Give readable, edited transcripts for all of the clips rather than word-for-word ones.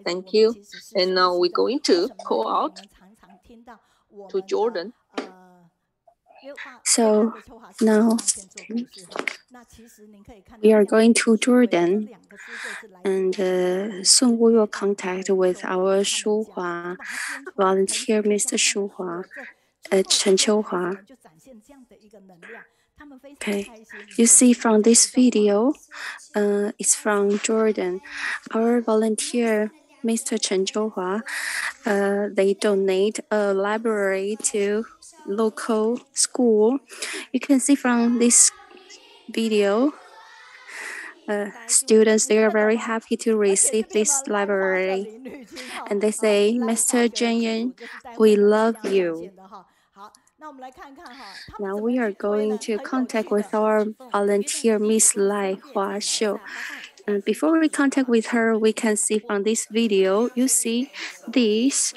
Thank you. And now we're going to call out to Jordan. So now we are going to Jordan, and soon we will contact with our Shuhua volunteer, Mr. Shuhua, Chen Qiuhua. Okay, you see from this video, it's from Jordan. Our volunteer, Mr. Chen Qiuhua, they donate a library to local school. You can see from this video, students, they are very happy to receive this library. And they say, Mr. Zheng, we love you. Now we are going to contact with our volunteer, Miss Lai Hua Xiu. And before we contact with her, we can see from this video, you see these,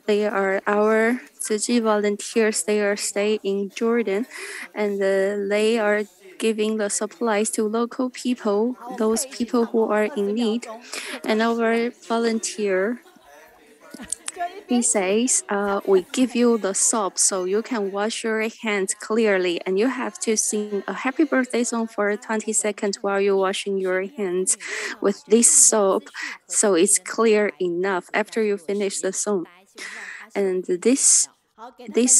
they are our Tzu Chi volunteers. They are staying in Jordan, and they are giving the supplies to local people, those people who are in need. And our volunteer, he says, we give you the soap so you can wash your hands clearly, and you have to sing a happy birthday song for 20 seconds while you're washing your hands with this soap, so it's clear enough after you finish the song. And this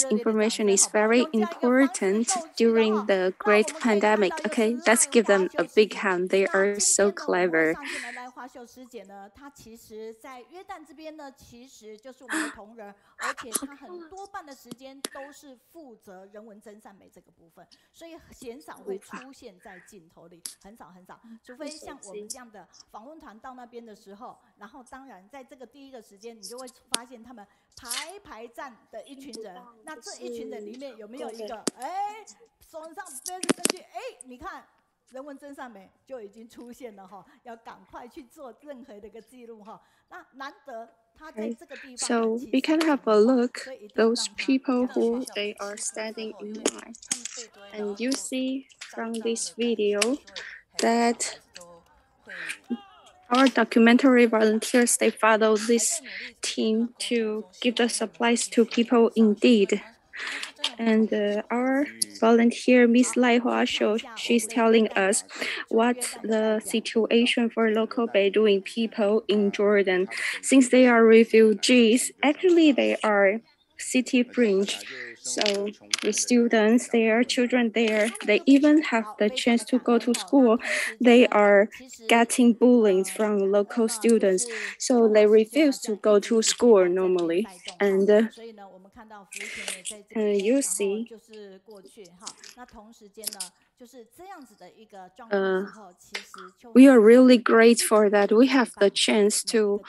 information is very important during the great pandemic. Okay, let's give them a big hand. They are so clever. So we can have a look those people who they are standing in line, and you see from this video that our documentary volunteers, they follow this team to give the supplies to people in need. And our volunteer, Miss Lai Hua Xiu, she's telling us what the situation for local Bedouin people in Jordan. Since they are refugees, actually they are city fringe. So the students there, children there, they even have the chance to go to school. They are getting bullying from local students, so they refuse to go to school normally. And you see, we are really grateful that we have the chance to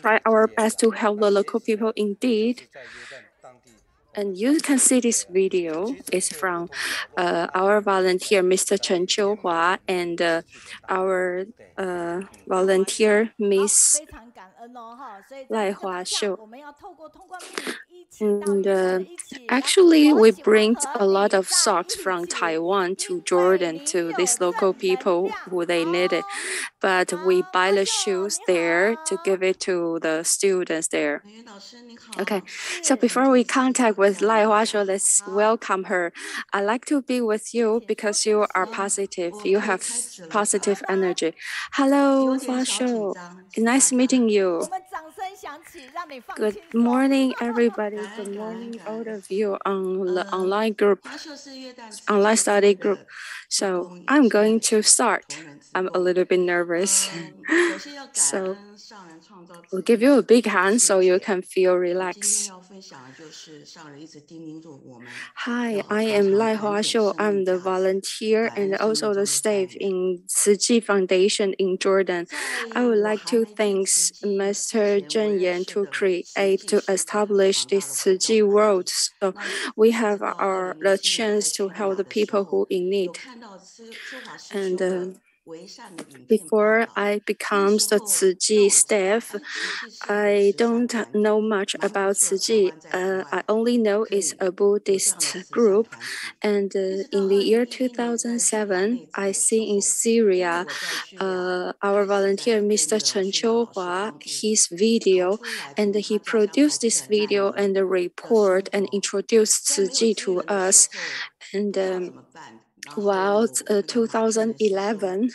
try our best to help the local people indeed. And you can see this video is from our volunteer, Mr. Chen Qiuhua, and our volunteer, Miss Lai Hua Xiu. And actually, we bring a lot of socks from Taiwan to Jordan to these local people who they need it. But we buy the shoes there to give it to the students there. Okay, so before we contact with Lai Hua Xiu, let's welcome her. I like to be with you because you are positive. You have positive energy. Hello, Hua Xiu. Nice meeting you. Good morning, everybody. Good morning, all of you on the online group, online study group. So I'm going to start. I'm a little bit nervous. So we'll give you a big hand so you can feel relaxed. Hi, I am Lai Hua Xiu. I'm the volunteer and also the staff in Tzu Chi Foundation in Jordan. I would like to thank Mr. Zheng Yan to establish this Tzu Chi world. So we have the chance to help the people who in need. And Before I become the Tzu Chi staff, I don't know much about Tzu Chi. I only know it's a Buddhist group. And in the year 2007, I see in Syria, our volunteer, Mr. Chen Qiuhua, his video, and he produced this video and the report and introduced Tzu Chi to us. And while 2011,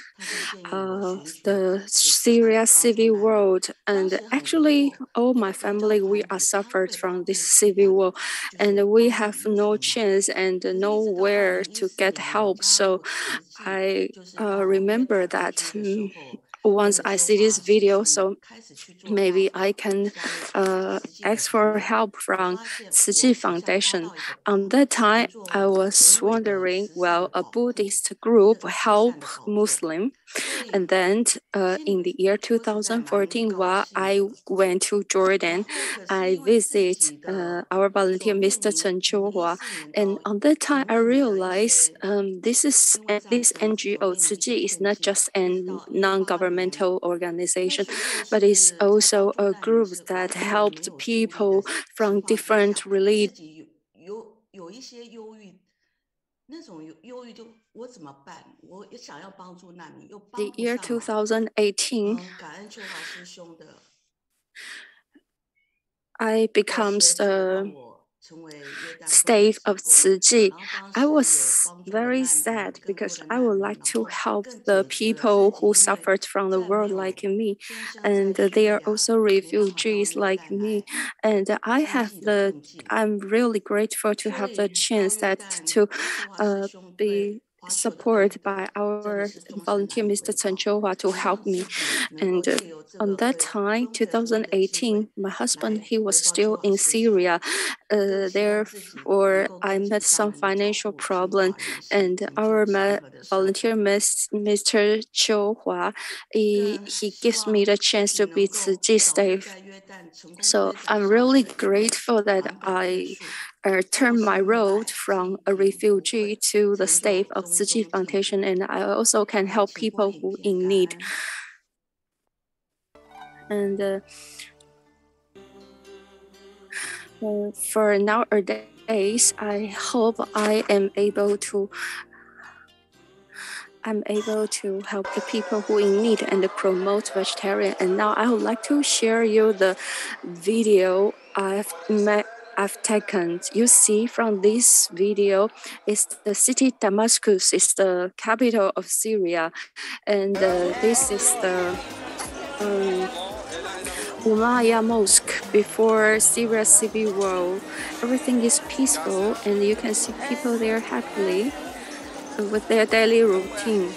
the Syria civil war, and actually all my family, we are suffered from this civil war, and we have no chance and nowhere to get help. So I remember that once I see this video, so maybe I can ask for help from Tzu Chi Foundation. On that time, I was wondering, well, a Buddhist group help Muslim. And then in the year 2014, while I went to Jordan, I visit our volunteer, Mr. Chen Qiuhua. And on that time, I realized this NGO, Tzu Chi, is not just a non-governmental organization, but it's also a group that helped people from different religions. The year 2018, I became the state of Tzu Chi. I was very sad because I would like to help the people who suffered from the war like me, and they are also refugees like me. And I'm really grateful to have the chance to be supported by our volunteer, Mr. Chen Qiuhua, to help me. And on that time, 2018, my husband, he was still in Syria. Therefore, I met some financial problem, and our volunteer, Mr. Qiuhua, he gives me the chance to be Tzu Chi staff. So I'm really grateful that I turned my role from a refugee to the staff of Tzu Chi Foundation, and I also can help people who in need. And for nowadays, I hope I'm able to help the people who in need and promote vegetarian. And now I would like to share you the video I've taken. You see from this video, is the city Damascus is the capital of Syria, and this is the Umayyad Mosque before Syria civil war. Everything is peaceful, and you can see people there happily with their daily routine.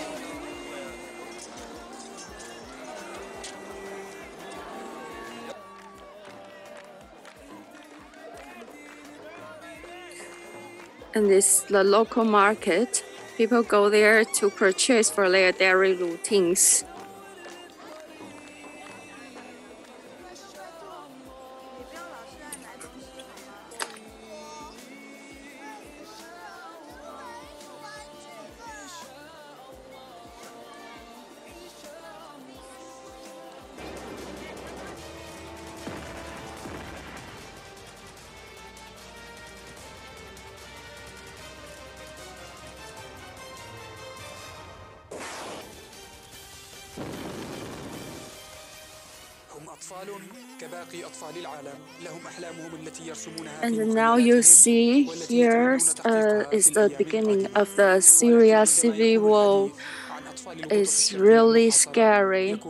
And this is the local market. People go there to purchase for their daily routines. And now you see here is the beginning of the Syria civil war. It's really scary. I am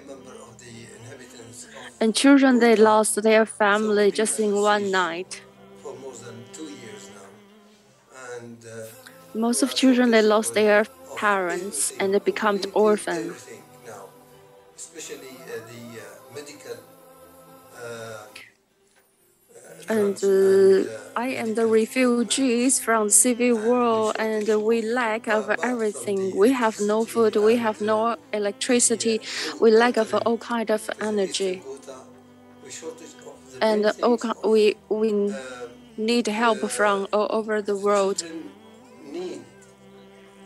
member of the inhabitants of, and children, they lost their family just in one night. For more than 2 years now. And most of children, they lost their parents and they become orphans. Now, especially the medical. And I am the refugees from civil war, and we lack of everything. We have no food, we have no electricity, we lack of all kind of energy, and we need help from all over the world.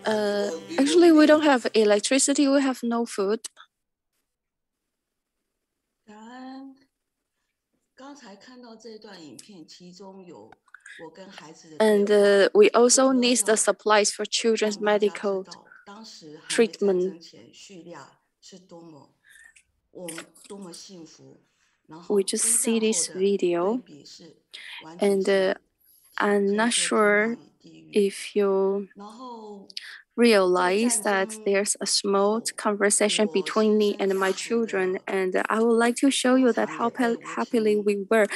Actually, we don't have electricity. We have no food. And we also need the supplies for children's medical treatment. We just see this video, and I'm not sure if you realize that there's a small conversation between me and my children, and I would like to show you that how happily we were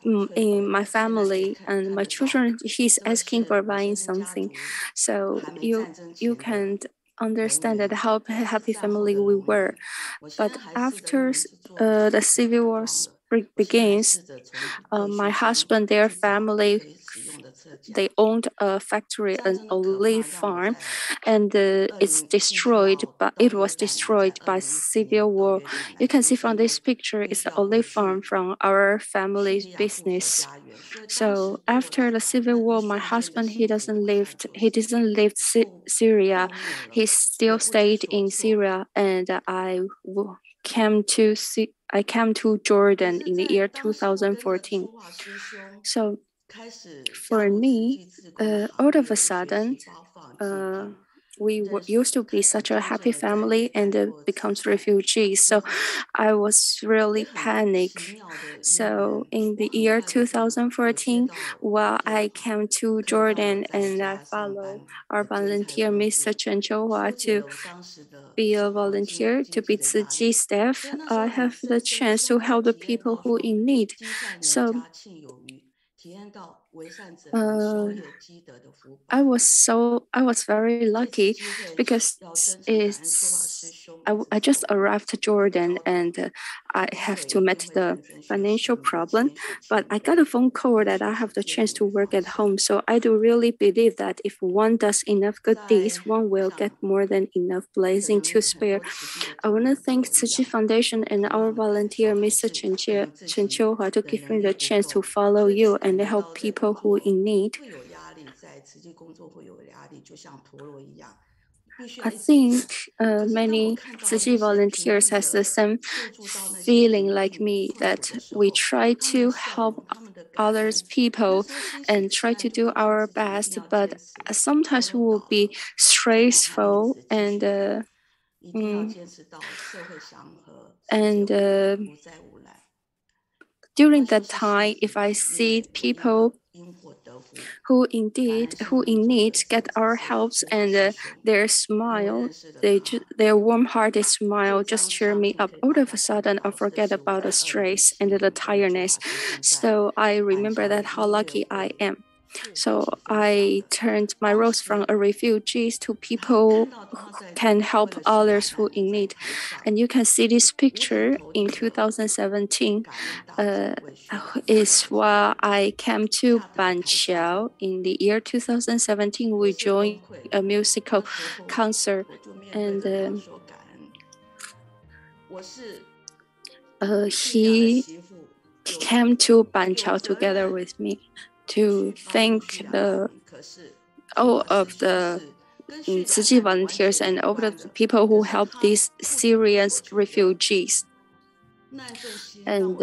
in my family and my children. He's asking for buying something, so you can understand that how happy family we were. But after the civil war begins, my husband, their family, they owned a factory, an olive farm, and it's destroyed. But it was destroyed by civil war. You can see from this picture, it's the olive farm from our family's business. So after the civil war, my husband he didn't leave Syria. He still stayed in Syria, and I came to Jordan in the year 2014. So for me, all of a sudden, we used to be such a happy family and becomes refugees. So I was really panicked. So in the year 2014, while I came to Jordan and I follow our volunteer, Mr. Chen Chouhua, to be a volunteer, to be Tzu Chi staff, I have the chance to help the people who in need. So I was very lucky because I just arrived to Jordan and I have to meet the financial problem, but I got a phone call that I have the chance to work at home. So I do really believe that if one does enough good deeds, one will get more than enough blessing to spare. I want to thank Tzu Chi Foundation and our volunteer, Mr. Chen Chouhua, to give me the chance to follow you and help people who in need. I think many Tzu Chi volunteers has the same feeling like me, that we try to help others people and try to do our best, but sometimes we will be stressful and during that time, if I see people who in need get our helps and their smile, their warm-hearted smile just cheer me up. All of a sudden, I forget about the stress and the tiredness. So I remember that how lucky I am. So I turned my roles from a refugee to people who can help others who in need. And you can see this picture in 2017 is where I came to Banqiao. In the year 2017, we joined a musical concert, and he came to Banqiao together with me to thank all of the Tzu Chi volunteers and all of the people who help these Syrian refugees. And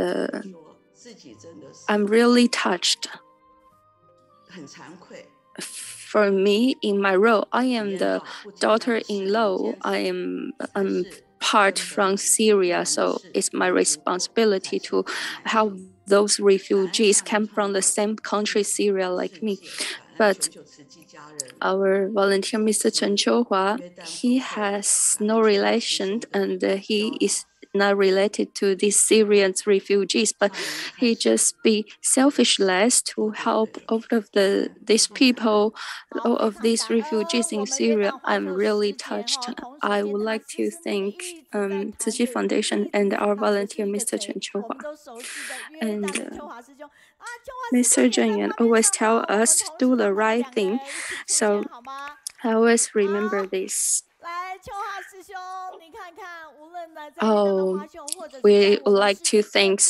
I'm really touched. For me, in my role, I am the daughter-in-law. I'm part from Syria, so it's my responsibility to help those refugees come from the same country, Syria, like me. But our volunteer, Mr. Chen Chouhua, he has no relation and he is not related to these Syrian refugees, but he just be selfishless to help all of these people, all of these refugees in Syria. I'm really touched. I would like to thank Tzu Chi Foundation and our volunteer, Mr. Chen Chouhua. And Mr. Zheng Yuan always tell us to do the right thing. So I always remember this. Oh, we would like to thank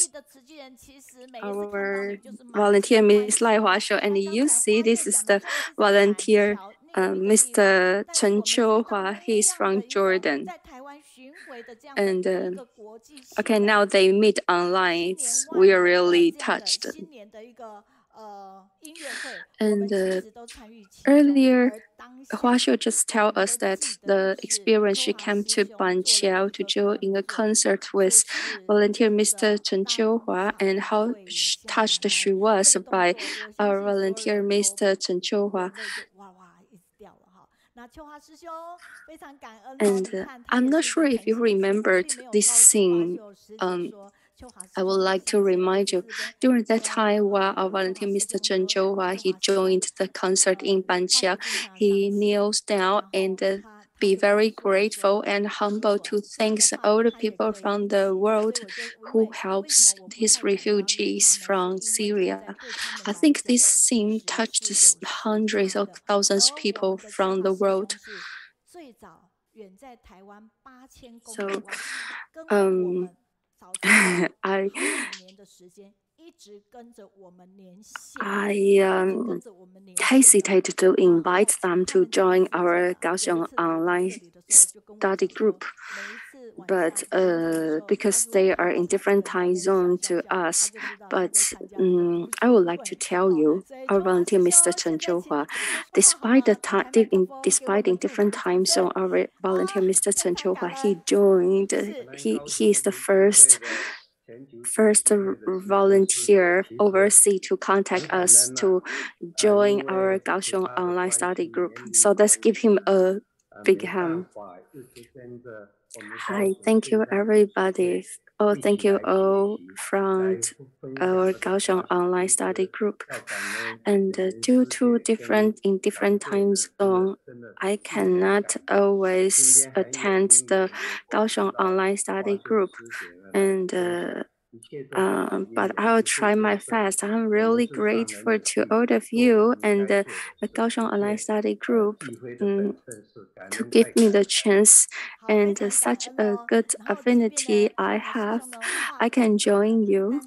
our volunteer, Miss Lai Hua Shou. And you see, this is the volunteer Mr. Chen Qiuhua, he's from Jordan. And okay, now they meet online. We are really touched. And earlier, Huaxiu just tell us that the experience she came to Banqiao to join in a concert with volunteer Mr. Chen Qiuhua and how touched she was by our volunteer Mr. Chen Qiuhua. And I'm not sure if you remembered this scene. I would like to remind you, during that time while our volunteer Mr. Chen Zhouhua, he joined the concert in Banqiao, he kneels down and be very grateful and humble to thank all the people from the world who helps these refugees from Syria. I think this scene touched hundreds of thousands of people from the world. So, I hesitated to invite them to join our Kaohsiung online study group, but because they are in different time zone to us. But I would like to tell you, our volunteer Mr. Chen Zhouhua, despite in different time zone, our volunteer Mr. Chen Zhouhua, he joined. He is the first volunteer overseas to contact us to join our Kaohsiung online study group. So let's give him a big hand. Hi, thank you everybody. Oh, thank you all from our Kaohsiung online study group. And due to different time zone, I cannot always attend the Kaohsiung online study group. And but I'll try my best. I'm really grateful to all of you and the Kaohsiung Online Study Group to give me the chance and such a good affinity I have. I can join you.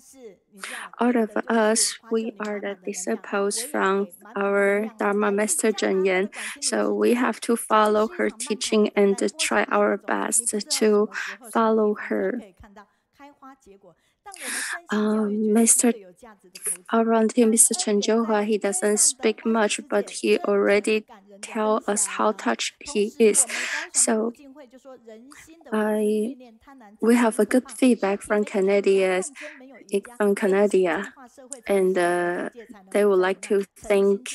All of us, we are the disciples from our Dharma Master Zhen Yan, so we have to follow her teaching and try our best to follow her. Around him, Mr. Chen Zhouhua, he doesn't speak much, but he already tell us how touched he is. So we have a good feedback from Canada, and they would like to thank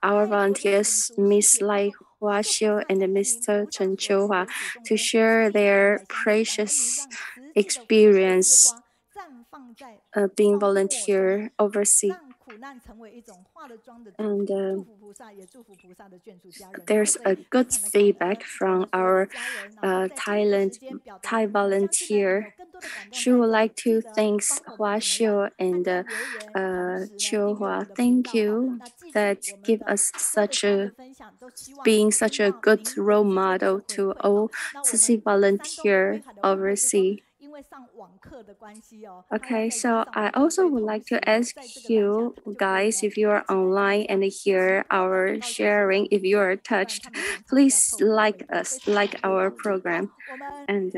our volunteers, Miss Lai Huaxiu and Mr. Chen Zhouhua, to share their precious experience being volunteer overseas. And there's a good feedback from our Thai volunteer. She would like to thank Huaxiu and Qiuhua. Thank you that give us being such a good role model to all Cisi volunteer overseas. Okay, so I also would like to ask you guys, if you are online and hear our sharing, if you are touched, please like us, like our program. And